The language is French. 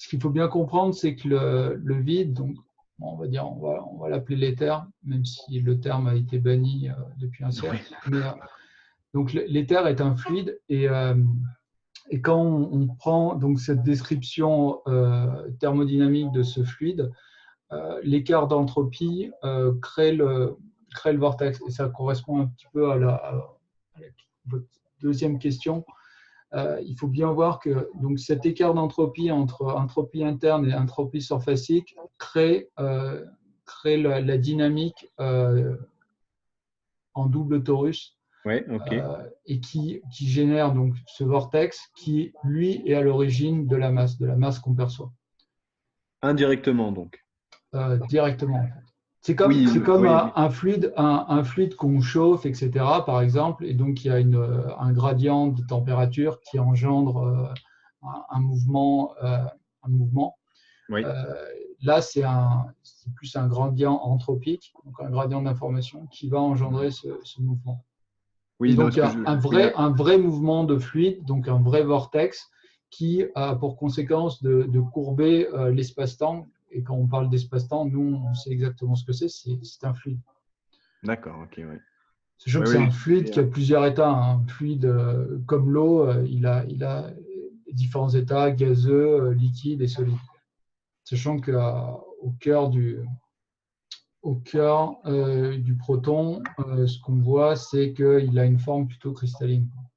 qu'il faut bien comprendre, c'est que le vide, donc bon, on va dire, on va l'appeler l'éther, même si le terme a été banni depuis un Oui. siècle. Mais donc l'éther est un fluide et quand on prend donc cette description thermodynamique de ce fluide, l'écart d'entropie crée le vortex. Et ça correspond un petit peu à votre deuxième question. Il faut bien voir que donc, cet écart d'entropie entre entropie interne et entropie surfacique crée la dynamique en double torus Ouais, ok. et qui génère donc ce vortex qui, lui, est à l'origine de la masse qu'on perçoit Indirectement, donc. directement. Oui, C'est comme oui, oui. un fluide qu'on chauffe, etc., par exemple, et donc il y a un gradient de température qui engendre un mouvement. Un mouvement. Oui. Euh, Là, c'est plus un gradient anthropique, donc un gradient d'information qui va engendrer ce mouvement. Et Oui, non, donc, il ce y que a oui, un vrai mouvement de fluide, donc un vrai vortex, qui a pour conséquence de courber l'espace-temps. Et quand on parle d'espace-temps, nous, on sait exactement ce que c'est un fluide. d'accord, ok, oui. Sachant Oui, que c'est un oui. fluide qui a plusieurs états. Un fluide comme l'eau, il a différents états, gazeux, liquide et solide. Sachant qu'au cœur du proton, ce qu'on voit, c'est qu'il a une forme plutôt cristalline.